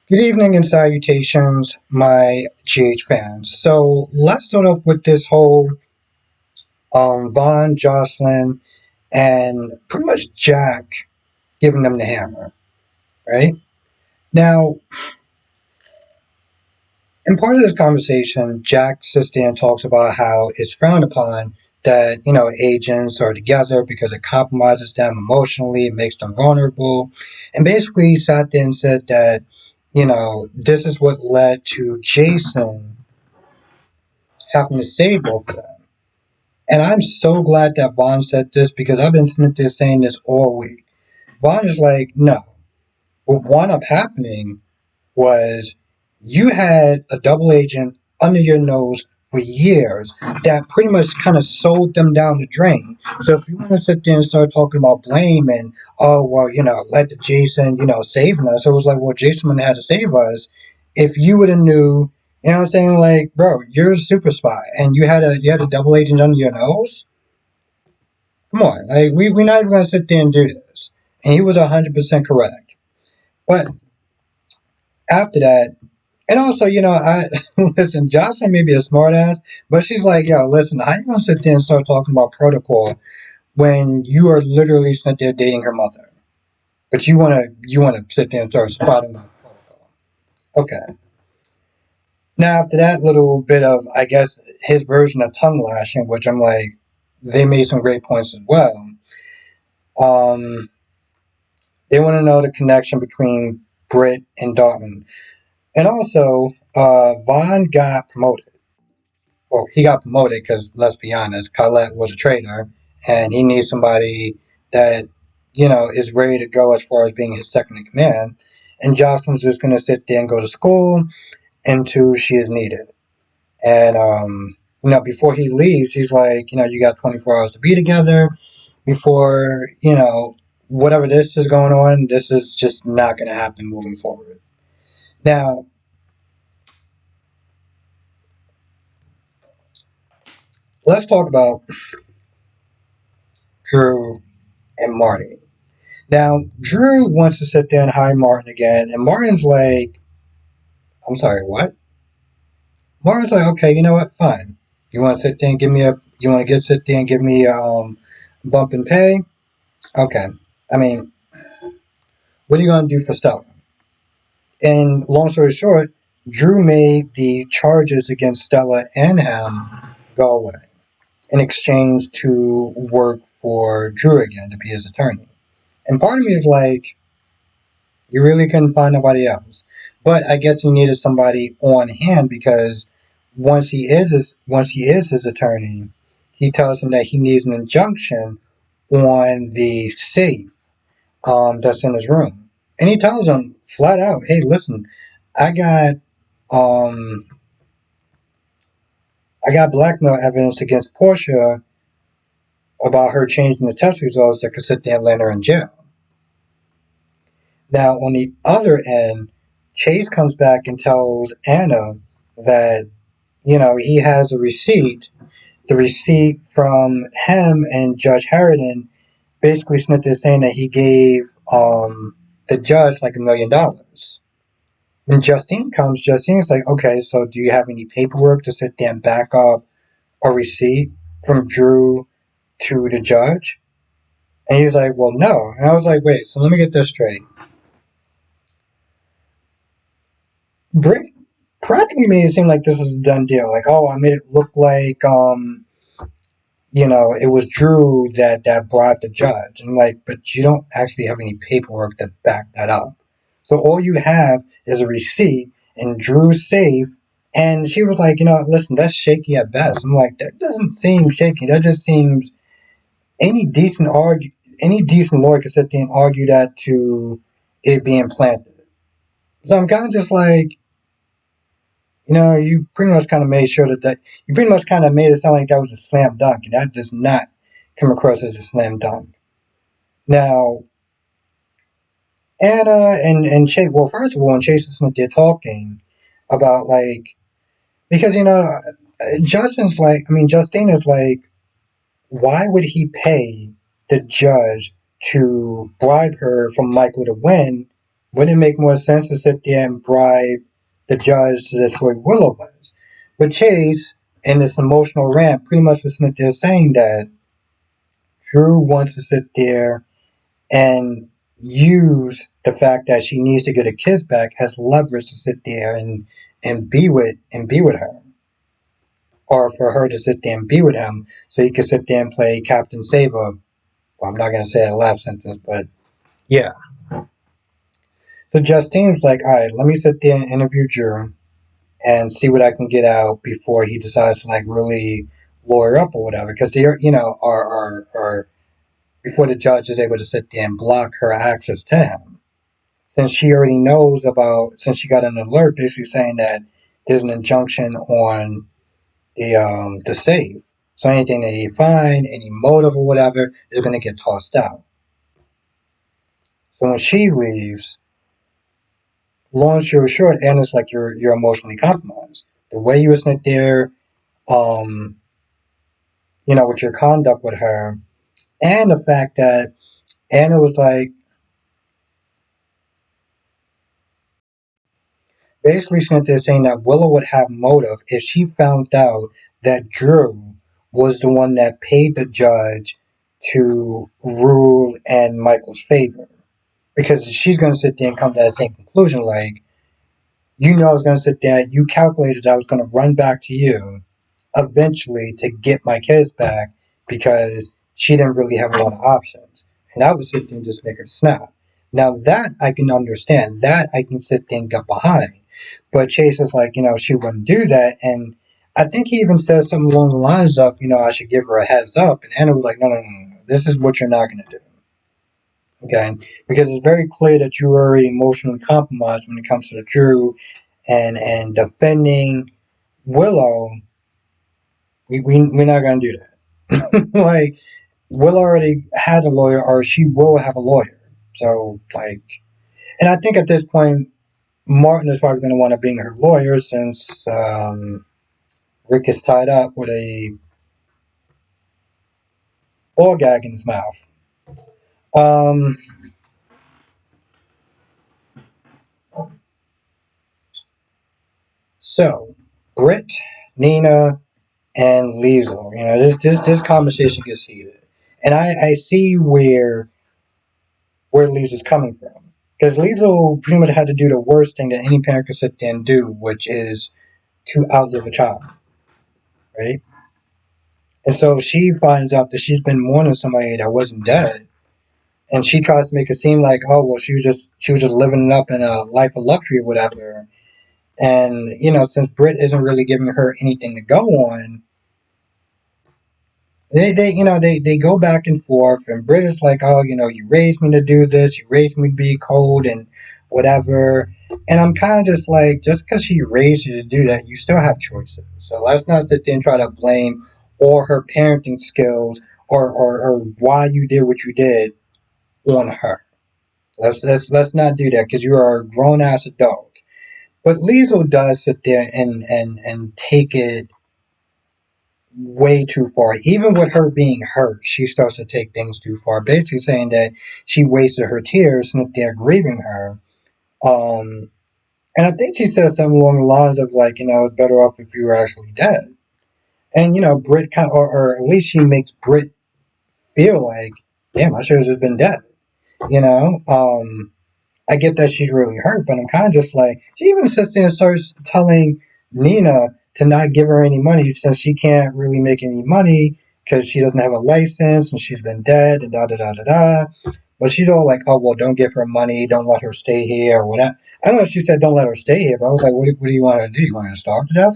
Good evening and salutations, my GH fans. So let's start off with this whole Vaughn, Jocelyn, and pretty much Jack giving them the hammer, right? Now, in part of this conversation, Jack sits there and talks about how it's frowned upon that, agents are together because it compromises them emotionally, it makes them vulnerable. And basically, he sat there and said that, this is what led to Jason having to save both of them. And I'm so glad that Vaughn said this because I've been sitting there saying this all week. Vaughn is like, no. What wound up happening was you had a double agent under your nose for years that pretty much kind of sold them down the drain. So if you want to sit there and start talking about blame and, oh, well, let the Jason, saving us, it was like, well, Jason wouldn't have to save us if you would have knew, you know what I'm saying? Like, bro, you're a super spy and you had a double agent under your nose? Come on. Like, we're not even going to sit there and do this. And he was 100% correct. But after that, and also, I listen, Jocelyn may be a smartass, but she's like, yo, listen, how you gonna sit there and start talking about protocol when you are literally sitting there dating her mother? But you wanna sit there and start spouting about protocol. Okay. Now after that little bit of I guess his version of tongue lashing, which I'm like, they made some great points as well. Um they want to know the connection between Britt and Dalton. And also, Vaughn got promoted. Well, he got promoted because let's be honest, Colette was a traitor, and he needs somebody that is ready to go as far as being his second in command. And Jocelyn's just going to sit there and go to school until she is needed. And before he leaves, he's like, you got 24 hours to be together before whatever this is going on. This is just not going to happen moving forward. Now, let's talk about Drew and Marty. Now, Drew wants to sit there and hire Martin again, and Martin's like, I'm sorry, what? Martin's like, okay, you know what? Fine. You want to sit there and you want to sit there and give me a bump in pay? Okay. I mean, what are you going to do for Stella? And long story short, Drew made the charges against Stella and him go away in exchange to work for Drew again to be his attorney. And part of me is like, you really couldn't find nobody else. But I guess he needed somebody on hand because once he is his attorney, he tells him that he needs an injunction on the safe that's in his room. And he tells him flat out, hey, listen, I got um I got blackmail evidence against Portia about her changing the test results that could sit there and land her in jail. Now, on the other end, Chase comes back and tells Anna that, he has a receipt, the receipt from him and Judge Harridan, basically Smith is saying that he gave the judge like $1 million. When Justine comes, Justine's like, okay, so do you have any paperwork to sit there and back up a receipt from Drew to the judge? And he's like, well, no. And I was like, wait, so let me get this straight. Brick practically made it seem like this was a done deal. Like, oh, I made it look like, it was Drew that bribed the judge. And like, but you don't actually have any paperwork to back that up. So all you have is a receipt in Drew's safe. And she was like, listen, that's shaky at best. I'm like, that doesn't seem shaky. That just seems any decent lawyer could sit there and argue that to it being planted. So I'm kind of just like, you pretty much kind of made sure that you pretty much kind of made it sound like that was a slam dunk, and that does not come across as a slam dunk. Now, Anna and Chase, well, first of all, when Chase is they're talking about like, because Justine is like, why would he pay the judge to bribe her from Michael to win Wouldn't it make more sense to sit there and bribe the judge to destroy Willow was? But Chase, in this emotional rant, pretty much was sitting there saying that Drew wants to sit there and use the fact that she needs to get her kids back as leverage to sit there and be with her, or for her to sit there and be with him, so he could sit there and play Captain Saber. Well, I'm not gonna say that last sentence, but yeah. So Justine's like, all right, let me sit there and interview Drew and see what I can get out before he decides to like really lawyer up or whatever, because they're are before the judge is able to sit there and block her access to him. Since she already knows about, since she got an alert basically saying that there's an injunction on the safe. So anything that you find, any motive or whatever, is going to get tossed out. So when she leaves, long story short, Anna's like, you're emotionally compromised. The way you was there, um, with your conduct with her, and the fact that Anna was like, basically sitting there saying that Willow would have motive if she found out that Drew was the one that paid the judge to rule in Michael's favor. Because she's going to sit there and come to that same conclusion, like, I was going to sit there, you calculated I was going to run back to you eventually to get my kids back because she didn't really have a lot of options. And I would sit there and just make her snap. Now that I can understand, that I can sit there and get behind. But Chase is like, she wouldn't do that. And I think he even says something along the lines of, I should give her a heads up. And Anna was like, no, no, no, no. This is what you're not going to do. Okay? Because it's very clear that you are emotionally compromised when it comes to the Drew and defending Willow. We're not going to do that. Like, Will already has a lawyer, or she will have a lawyer. So, like, and I think at this point, Martin is probably going to want to bring her lawyer since Rick is tied up with a ball gag in his mouth. Um, so, Britt, Nina, and Liesel. This conversation gets heated, and I see where Liesel's coming from. Because Liesel pretty much had to do the worst thing that any parent could sit there and do, which is to outlive a child, right? And so she finds out that she's been mourning somebody that wasn't dead, and she tries to make it seem like, oh well, she was just living up in a life of luxury or whatever. And since Britt isn't really giving her anything to go on, they go back and forth, and Britt is like, oh, you raised me to do this, you raised me to be cold and whatever. And I'm kind of just like, just because she raised you to do that, you still have choices. So let's not sit there and try to blame all her parenting skills or why you did what you did on her. Let's not do that because you are a grown ass adult. But Liesel does sit there and take it way too far. Even with her being hurt, she starts to take things too far. Basically saying that she wasted her tears and that they're grieving her. Um, and I think she said something along the lines of like, it's better off if you were actually dead. And Brit kind of, or at least she makes Brit feel like, damn, I should have just been dead. You know, I get that she's really hurt, but I'm kind of just like, she even sits there and starts telling Nina to not give her any money since she can't really make any money because she doesn't have a license and she's been dead and da da da da da. But she's all like, oh, well, don't give her money, don't let her stay here or whatever. I don't know if she said don't let her stay here, but I was like, what do you want her to do? You want her to starve to death?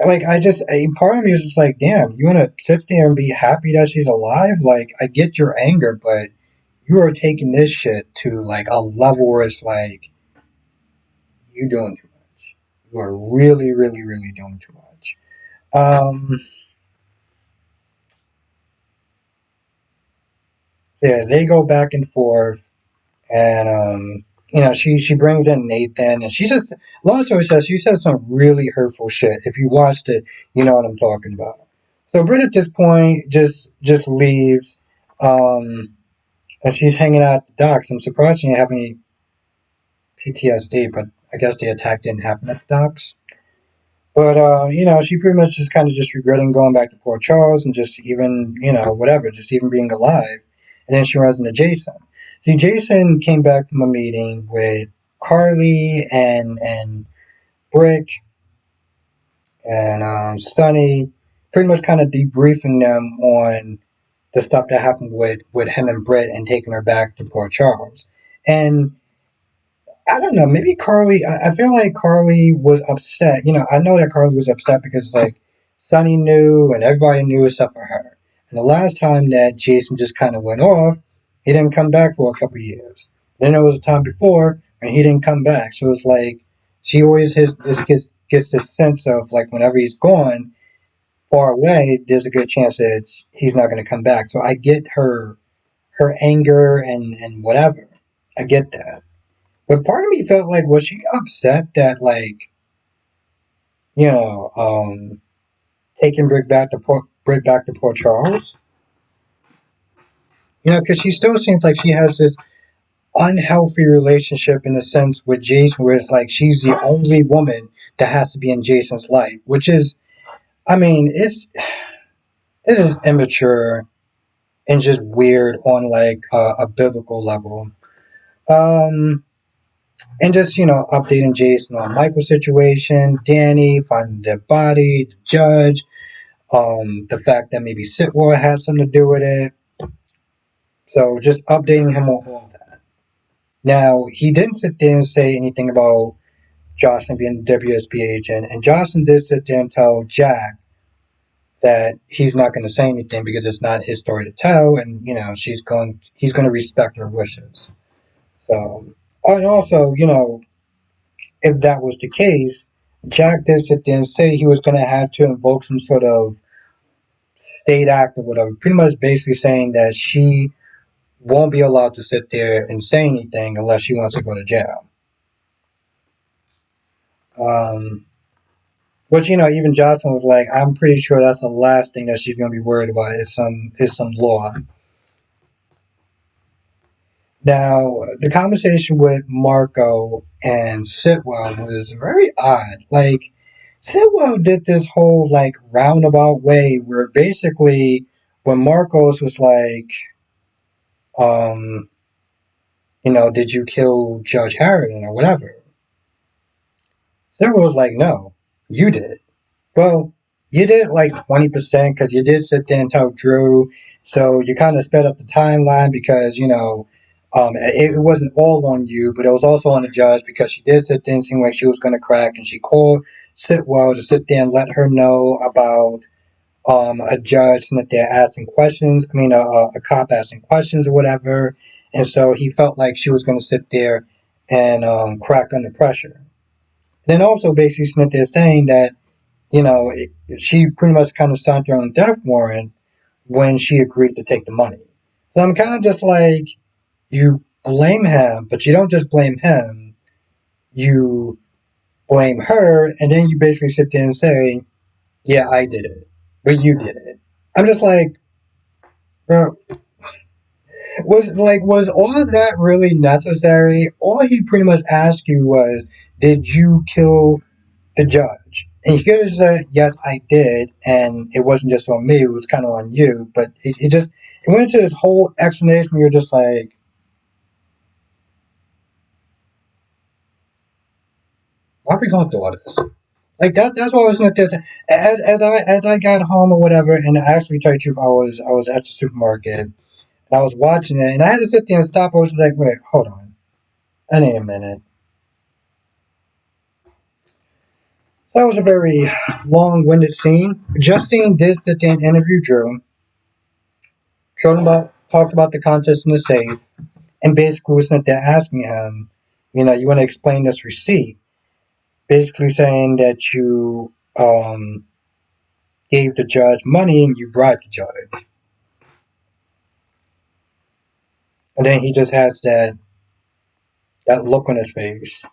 Like I just, a part of me is just like, damn, you want to sit there and be happy that she's alive? Like, I get your anger, but you are taking this shit to like a level where it's like you doing too much. You are really, really, really doing too much. Um, yeah, they go back and forth, and she brings in Nathan, and she just, long story short, she says some really hurtful shit. If you watched it, you know what I'm talking about. So Britt at this point just leaves. Um, and she's hanging out at the docks. I'm surprised she didn't have any PTSD, but I guess the attack didn't happen at the docks. But she pretty much just kind of just regretting going back to Port Charles and just even whatever, just even being alive. And then she runs into Jason. See, Jason came back from a meeting with Carly and Brick and Sonny, pretty much kind of debriefing them on the stuff that happened with him and Britt and taking her back to Port Charles. And I don't know, maybe Carly, I feel like Carly was upset. I know that Carly was upset because, like, Sonny knew and everybody knew except for her. And the last time that Jason just kind of went off, he didn't come back for a couple of years. Then there was a time before and he didn't come back. So it's like she always gets this sense of, like, whenever he's gone far away, there's a good chance that he's not going to come back. So I get her anger and whatever. I get that. But part of me felt like, was she upset that, like, you know, um, taking Brick back to Port Charles? Because she still seems like she has this unhealthy relationship in a sense with Jason, where it's like she's the only woman that has to be in Jason's life, which is, I mean, it is immature and just weird on, like, a biblical level. Um, and just updating Jason on Michael's situation, Danny finding their body, the judge, the fact that maybe Sitwell has something to do with it. So just updating him on all that. Now, he didn't sit there and say anything about Jocelyn being a WSB agent, and Jocelyn did sit there and tell Jack that he's not going to say anything because it's not his story to tell, and he's going to respect her wishes. So, and also, if that was the case, Jack did sit there and say he was going to have to invoke some sort of state act or whatever, pretty much basically saying that she won't be allowed to sit there and say anything unless she wants to go to jail. Um, which even Jocelyn was like, I'm pretty sure that's the last thing that she's going to be worried about is some law. Now, the conversation with Marco and Sitwell was very odd. Like, Sitwell did this whole, like, roundabout way where basically when Marcos was like, um, did you kill Judge Harrigan or whatever? Sitwell was like, no, you did. Well, you did like 20% because you did sit there and tell Drew. So you kind of sped up the timeline because, it wasn't all on you, but it was also on the judge because she did sit there and seem like she was going to crack. And she called Sitwell to sit there and let her know about a judge and that they're asking questions. I mean, a cop asking questions or whatever. And so he felt like she was going to sit there and crack under pressure. And then also basically sit there saying that she pretty much kind of signed her own death warrant when she agreed to take the money. So I'm kind of just like, you blame him, but you don't just blame him. You blame her, and then you basically sit there and say, yeah, I did it, but you did it. I'm just like, bro, was all of that really necessary? All he pretty much asked you was, did you kill the judge? And he could have said, yes, I did, and it wasn't just on me, it was kind of on you. But it went into this whole explanation where you're just like, why are we going through all this? Like, that's what I was looking at. As I got home or whatever, and I actually tell you the truth, I was at the supermarket, and I was watching it, and I had to sit there and stop. I was just like, wait, hold on. I need a minute. That was a very long-winded scene. Justine did sit there and interview Drew, talked about the contest in the safe, and basically was not there asking him, you want to explain this receipt, basically saying that you gave the judge money and you bribed the judge. And then he just has that look on his face,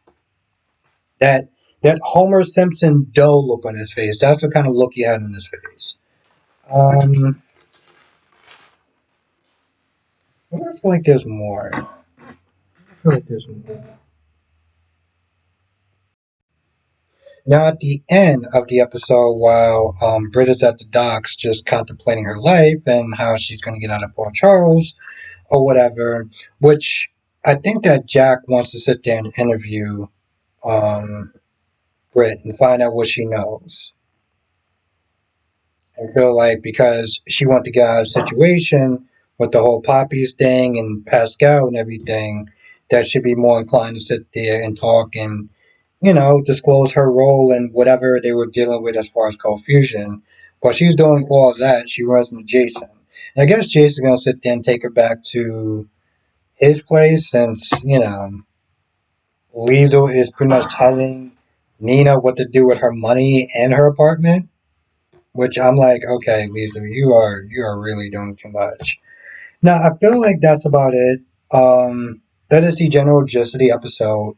that that Homer Simpson dough look on his face. That's the kind of look he had on his face. What I feel like there's more. I feel like there's more. Now, at the end of the episode, while Britt is at the docks just contemplating her life and how she's going to get out of Port Charles or whatever, which I think that Jack wants to sit there and interview um, Britt and find out what she knows. I feel like because she wanted to get out of the situation with the whole Poppies thing and Pascal and everything, that she'd be more inclined to sit there and talk and, disclose her role in whatever they were dealing with as far as confusion. While she's doing all of that, she runs into Jason. And I guess Jason's going to sit there and take her back to his place since, Liesel is pretty much telling Nina what to do with her money and her apartment. Which I'm like, okay, Lisa, you are really doing too much. Now I feel like that's about it. That is the general gist of the episode.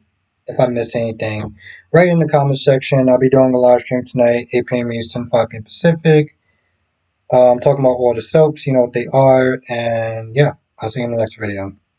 If I missed anything, write in the comment section. I'll be doing a live stream tonight, 8 p.m. Eastern, 5 p.m. Pacific. Talking about all the soaps, you know what they are, and yeah, I'll see you in the next video.